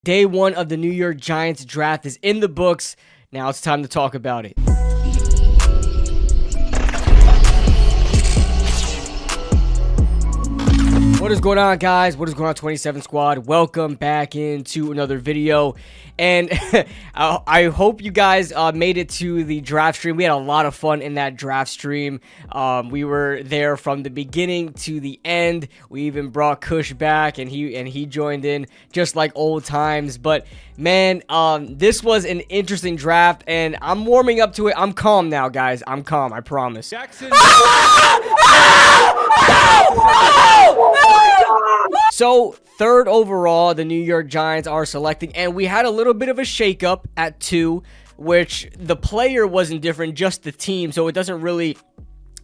Day one of the New York Giants draft is in the books. Now it's time to talk about it. What is going on, guys? What is going on, 27 Squad? Welcome back into another video. And I hope you guys made it to the draft stream. We had a lot of fun in that draft stream. We were there from the beginning to the end. We even brought Kush back, and he joined in just like old times. But man, this was an interesting draft, and I'm warming up to it. I'm calm now, guys. I'm calm. I promise. Jaxson. So, third overall, the New York Giants are selecting, and we had a little bit of a shakeup at 2, which the player wasn't different, just the team, so it doesn't really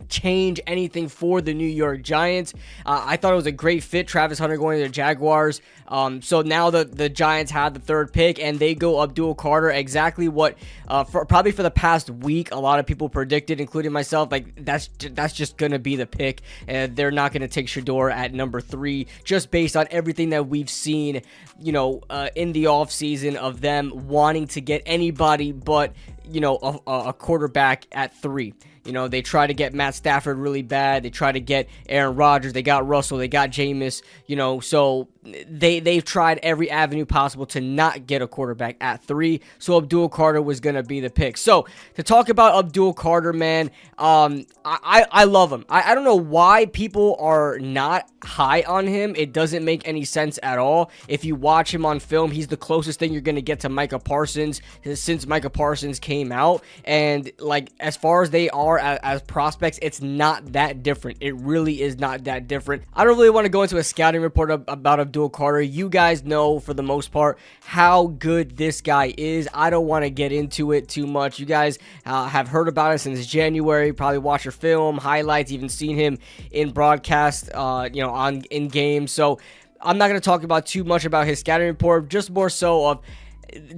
change anything for the New York Giants. I thought it was a great fit, Travis Hunter going to the Jaguars. So now the Giants have the third pick, and they go Abdul Carter, exactly what probably for the past week a lot of people predicted, including myself. Like that's just gonna be the pick, and they're not gonna take Shedeur at number 3 just based on everything that we've seen, you know, in the offseason of them wanting to get anybody but, you know, a quarterback at 3. You know, they try to get Matt Stafford really bad. They try to get Aaron Rodgers. They got Russell. They got Jameis. You know, so they've tried every avenue possible to not get a quarterback at 3. So Abdul Carter was going to be the pick. So to talk about Abdul Carter, man, I love him. I don't know why people are not high on him. It doesn't make any sense at all. If you watch him on film, he's the closest thing you're going to get to Micah Parsons since Micah Parsons came out. And like, as far as they are as prospects, it's not that different. It really is not that different. I don't really want to go into a scouting report about Abdul Carter. You guys know, for the most part, how good this guy is. I don't want to get into it too much. You guys have heard about it since January, probably watched your film, highlights, even seen him in broadcast, you know, in games. So I'm not going to talk about too much about his scouting report, just more so of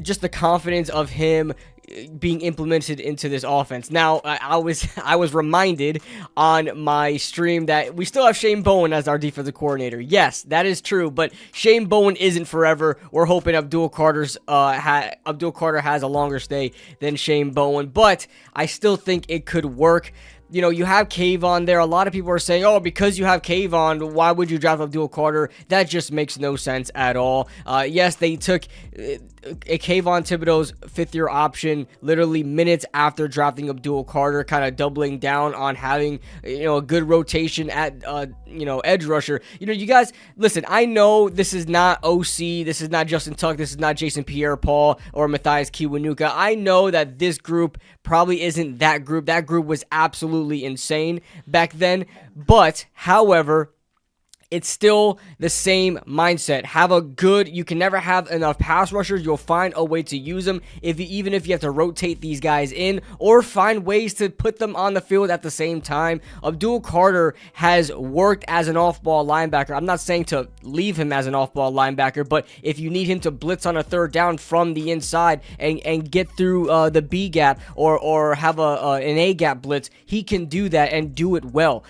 just the confidence of him being implemented into this offense. Now, I was reminded on my stream that we still have Shane Bowen as our defensive coordinator. Yes, that is true, but Shane Bowen isn't forever. We're hoping Abdul Carter has a longer stay than Shane Bowen, but I still think it could work. You know, you have Kayvon there. A lot of people are saying, oh, because you have Kayvon, why would you draft Abdul Carter? That just makes no sense at all. Yes, they took Kayvon Thibodeau's 5th-year option literally minutes after drafting Abdul Carter, kind of doubling down on having, you know, a good rotation at, you know, edge rusher. You know, you guys, listen, I know this is not OC, this is not Justin Tuck, this is not Jason Pierre-Paul or Matthias Kiwanuka. I know that this group probably isn't that group. That group was absolutely insane back then. But, however, it's still the same mindset. Have a good, you can never have enough pass rushers. You'll find a way to use them, even if you have to rotate these guys in or find ways to put them on the field at the same time. Abdul Carter has worked as an off-ball linebacker. I'm not saying to leave him as an off-ball linebacker, but if you need him to blitz on a 3rd down from the inside and get through the B gap or have an A gap blitz, he can do that and do it well.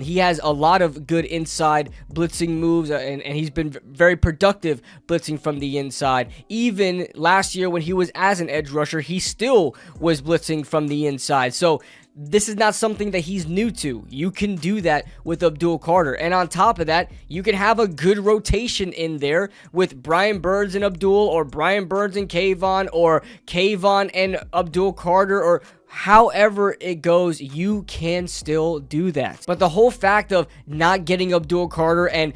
He has a lot of good inside blitzing moves, and he's been very productive blitzing from the inside. Even last year when he was as an edge rusher, he still was blitzing from the inside. So this is not something that he's new to. You can do that with Abdul Carter. And on top of that, you can have a good rotation in there with Brian Burns and Abdul, or Brian Burns and Kayvon, or Kayvon and Abdul Carter, or however it goes. You can still do that. But the whole fact of not getting Abdul Carter, and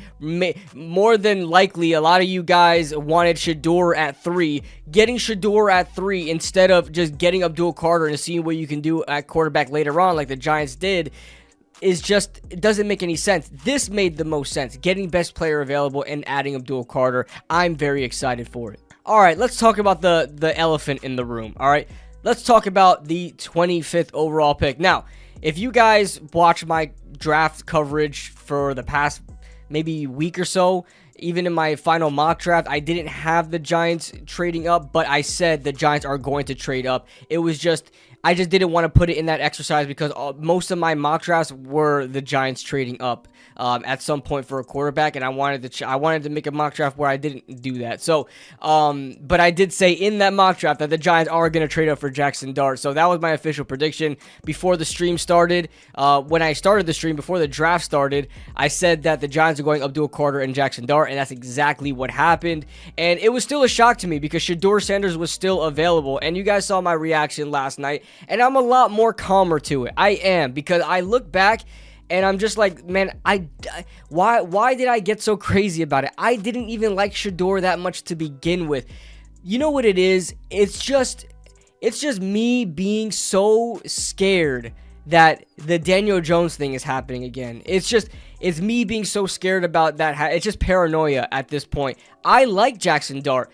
more than likely a lot of you guys wanted Shedeur at 3, getting Shedeur at 3 instead of just getting Abdul Carter and seeing what you can do at quarterback later on like the Giants did, is just, it doesn't make any sense. This made the most sense, getting best player available and adding Abdul Carter. I'm very excited for it. All right, let's talk about the elephant in the room. All right, let's talk about the 25th overall pick. Now, if you guys watch my draft coverage for the past maybe week or so, even in my final mock draft, I didn't have the Giants trading up, but I said the Giants are going to trade up. It was just, I just didn't want to put it in that exercise because most of my mock drafts were the Giants trading up at some point for a quarterback, and I wanted to make a mock draft where I didn't do that. So, but I did say in that mock draft that the Giants are going to trade up for Jaxson Dart. So that was my official prediction before the stream started. When I started the stream before the draft started, I said that the Giants are going Abdul Carter and Jaxson Dart, and that's exactly what happened. And it was still a shock to me because Shedeur Sanders was still available, and you guys saw my reaction last night. And I'm a lot more calmer to it. I am, because I look back and I'm just like, man, why did I get so crazy about it? I didn't even like Shedeur that much to begin with. You know what it is? It's just me being so scared that the Daniel Jones thing is happening again. It's me being so scared about that. It's just paranoia at this point. I like Jaxson Dart.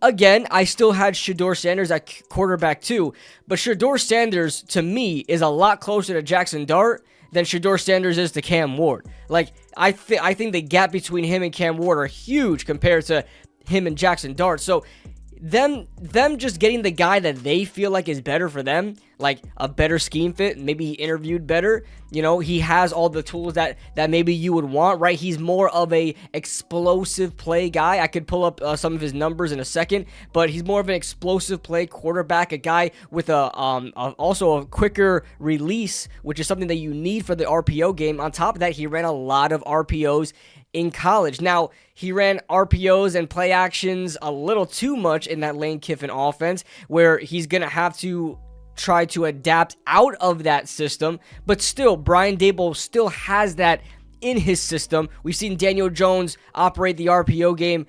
Again, I still had Shedeur Sanders at quarterback too, but Shedeur Sanders, to me, is a lot closer to Jaxson Dart than Shedeur Sanders is to Cam Ward. Like, I think the gap between him and Cam Ward are huge compared to him and Jaxson Dart. So, them just getting the guy that they feel like is better for them, like a better scheme fit, maybe he interviewed better, you know, he has all the tools that maybe you would want, right? He's more of a explosive play guy. I could pull up some of his numbers in a second, but he's more of an explosive play quarterback, a guy with also a quicker release, which is something that you need for the RPO game. On top of that, he ran a lot of RPOs in college. Now, he ran RPOs and play actions a little too much in that Lane Kiffin offense, where he's going to have to try to adapt out of that system. But still, Brian Daboll still has that in his system. We've seen Daniel Jones operate the RPO game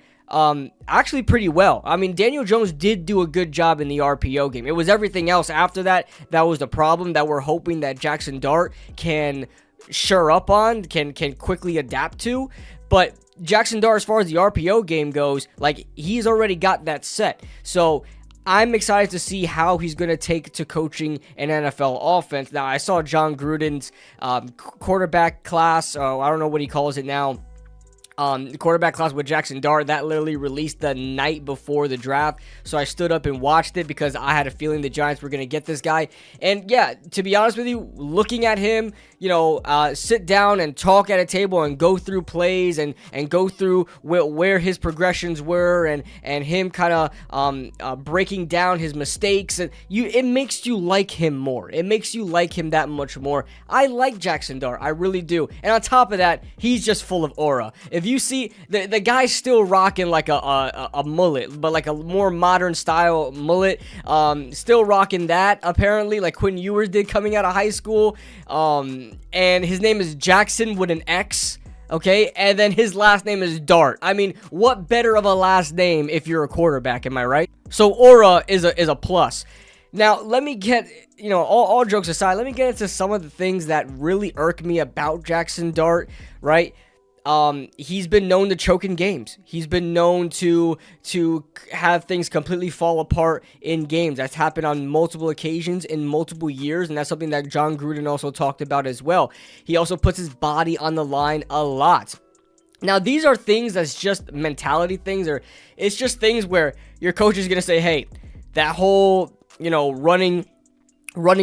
actually pretty well. I mean, Daniel Jones did do a good job in the RPO game. It was everything else after that was the problem that we're hoping that Jaxson Dart can shore up on, can quickly adapt to. But Jaxson Dart, as far as the RPO game goes, like, he's already got that set. So I'm excited to see how he's going to take to coaching an NFL offense. Now, I saw John Gruden's quarterback class, I don't know what he calls it now, the quarterback class with Jaxson Dart, that literally released the night before the draft. So I stood up and watched it because I had a feeling the Giants were going to get this guy. And yeah, to be honest with you, looking at him, you know, sit down and talk at a table and go through plays and go through where his progressions were and him kind of breaking down his mistakes, and it makes you like him more. It makes you like him that much more. I like Jaxson Dart, I really do. And on top of that, he's just full of aura. If you see, the guy's still rocking like a mullet, but like a more modern style mullet. Still rocking that, apparently, like Quinn Ewers did coming out of high school. And his name is Jaxson with an X, okay? And then his last name is Dart. I mean, what better of a last name if you're a quarterback, am I right? So aura is a plus. Now, let me get, you know, all jokes aside, let me get into some of the things that really irk me about Jaxson Dart, right? He's been known to choke in games. He's been known to have things completely fall apart in games. That's happened on multiple occasions in multiple years, and that's something that John Gruden also talked about as well. He also puts his body on the line a lot. Now, these are things that's just mentality things, or it's just things where your coach is going to say, hey, that whole, you know, running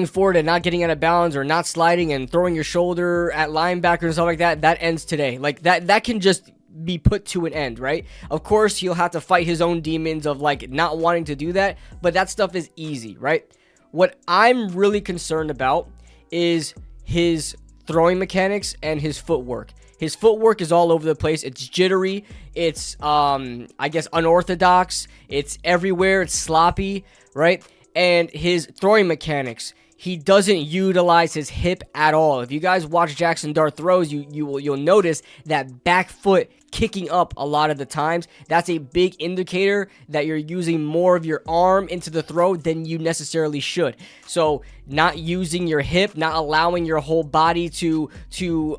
forward and not getting out of bounds, or not sliding and throwing your shoulder at linebacker and stuff like that, that ends today. Like, that can just be put to an end, right? Of course, he'll have to fight his own demons of, like, not wanting to do that, but that stuff is easy, right? What I'm really concerned about is his throwing mechanics and his footwork. His footwork is all over the place. It's jittery. It's, I guess, unorthodox. It's everywhere. It's sloppy, right? And his throwing mechanics, he doesn't utilize his hip at all. If you guys watch Jaxson Dart throws, you'll notice that back foot kicking up a lot of the times. That's a big indicator that you're using more of your arm into the throw than you necessarily should. So not using your hip, not allowing your whole body to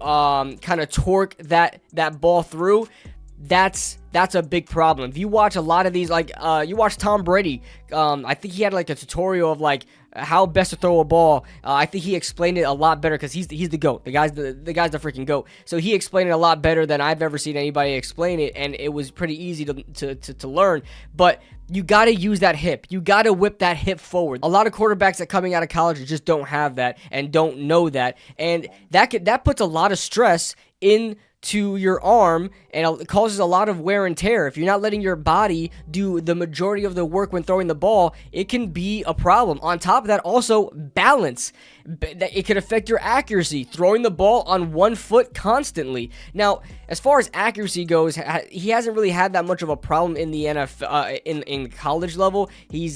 kind of torque that ball through, that's a big problem. If you watch a lot of these, like you watch Tom Brady, I think he had like a tutorial of like how best to throw a ball. I think he explained it a lot better because he's the GOAT. The guy's the freaking GOAT. So he explained it a lot better than I've ever seen anybody explain it, and it was pretty easy to learn. But You got to use that hip. You got to whip that hip forward. A lot of quarterbacks that coming out of college just don't have that and don't know that. And that puts a lot of stress into your arm, and it causes a lot of wear and tear. If you're not letting your body do the majority of the work when throwing the ball, it can be a problem. On top of that, also balance. It could affect your accuracy, throwing the ball on one foot constantly. Now, as far as accuracy goes, he hasn't really had that much of a problem in the NFL, in college level. He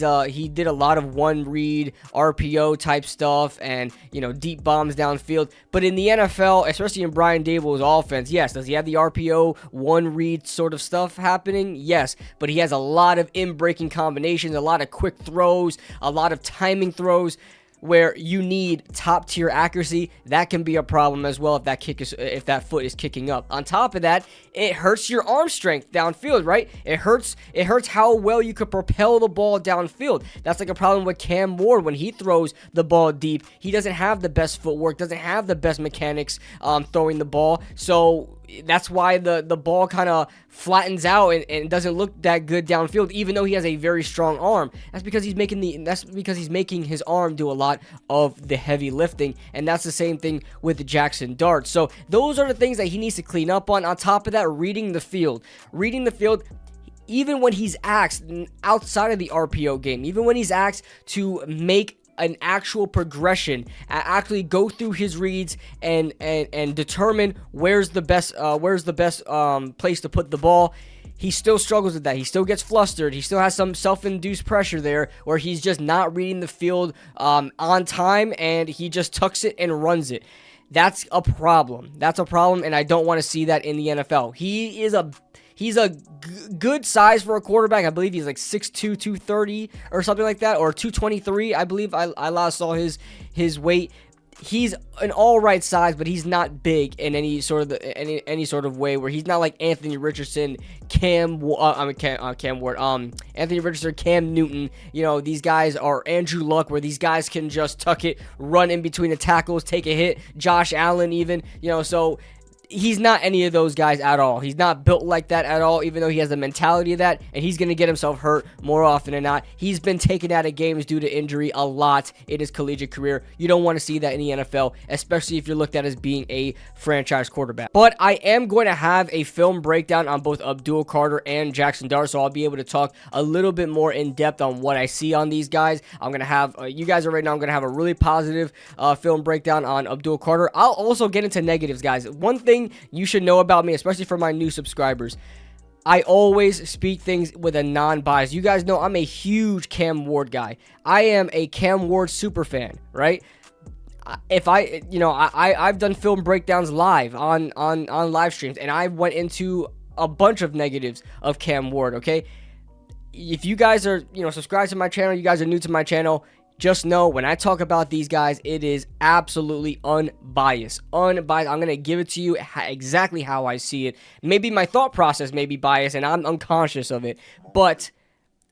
did a lot of one read RPO type stuff and deep bombs downfield. But in the NFL, especially in Brian Dable's offense, yes, does he have the RPO one read sort of stuff happening? Yes, but he has a lot of in-breaking combinations, a lot of quick throws, a lot of timing throws, where you need top-tier accuracy. That can be a problem as well if that foot is kicking up. On top of that, it hurts your arm strength downfield, right? It hurts how well you could propel the ball downfield. That's like a problem with Cam Ward when he throws the ball deep. He doesn't have the best footwork, doesn't have the best mechanics throwing the ball. So that's why the ball kind of flattens out and doesn't look that good downfield, even though he has a very strong arm. That's because he's making his arm do a lot of the heavy lifting, and that's the same thing with Jaxson Dart. So those are the things that he needs to clean up on. On top of that, reading the field. Even when he's asked outside of the RPO game, even when he's asked to make an actual progression, actually go through his reads and determine where's the best place to put the ball, he still struggles with that. He still gets flustered. He still has some self-induced pressure there where he's just not reading the field on time, and he just tucks it and runs it. That's a problem. And I don't want to see that in the NFL. He's a good size for a quarterback. I believe he's like 6'2", 230 or something like that, or 223. I believe I last saw his weight. He's an all right size, but he's not big in any sort of way where he's not like Anthony Richardson, Cam Ward, Anthony Richardson, Cam Newton. These guys are Andrew Luck, where these guys can just tuck it, run in between the tackles, take a hit. Josh Allen even, so he's not any of those guys at all. He's not built like that at all, even though he has the mentality of that, and he's going to get himself hurt more often than not. He's been taken out of games due to injury a lot in his collegiate career. You don't want to see that in the NFL, especially if you're looked at as being a franchise quarterback. But I am going to have a film breakdown on both Abdul Carter and Jaxson Dart, so I'll be able to talk a little bit more in depth on what I see on these guys. I'm going to have, you guys are right now, I'm going to have a really positive film breakdown on Abdul Carter. I'll also get into negatives, guys. One thing you should know about me, especially for my new subscribers, I always speak things with a non-bias. You guys know I'm a huge Cam Ward guy. I am a Cam Ward super fan, right? I've done film breakdowns live on live streams, and I went into a bunch of negatives of Cam Ward, okay? If you guys are, subscribed to my channel, you guys are new to my channel, just know when I talk about these guys, it is absolutely unbiased. I'm going to give it to you exactly how I see it. Maybe my thought process may be biased, and I'm unconscious of it, but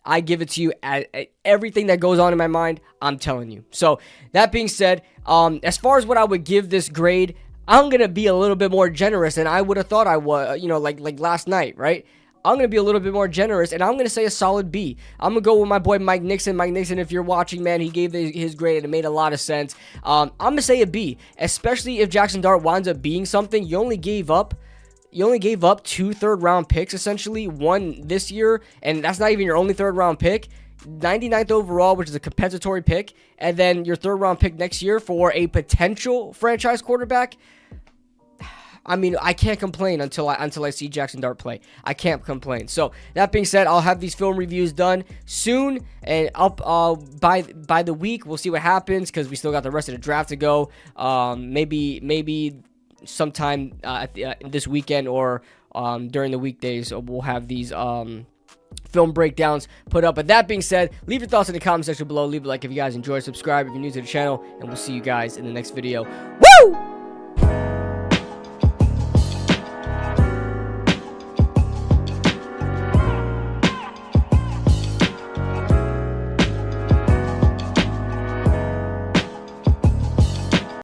I give it to you at everything that goes on in my mind, I'm telling you. So that being said, as far as what I would give this grade, I'm going to be a little bit more generous than I would have thought I was, like last night, right? I'm going to be a little bit more generous, and I'm going to say a solid B. I'm going to go with my boy Mike Nixon. Mike Nixon, if you're watching, man, he gave his grade, and it made a lot of sense. I'm going to say a B, especially if Jaxson Dart winds up being something. You only gave up 2 third-round picks, essentially, one this year, and that's not even your only third-round pick. 99th overall, which is a compensatory pick, and then your third-round pick next year for a potential franchise quarterback. I mean, I can't complain until I see Jaxson Dart play. I can't complain. So that being said, I'll have these film reviews done soon, and up by the week we'll see what happens, because we still got the rest of the draft to go. Maybe sometime this weekend or during the weekdays we'll have these film breakdowns put up. But that being said, leave your thoughts in the comment section below. Leave a like if you guys enjoyed, subscribe if you're new to the channel, and we'll see you guys in the next video. Woo!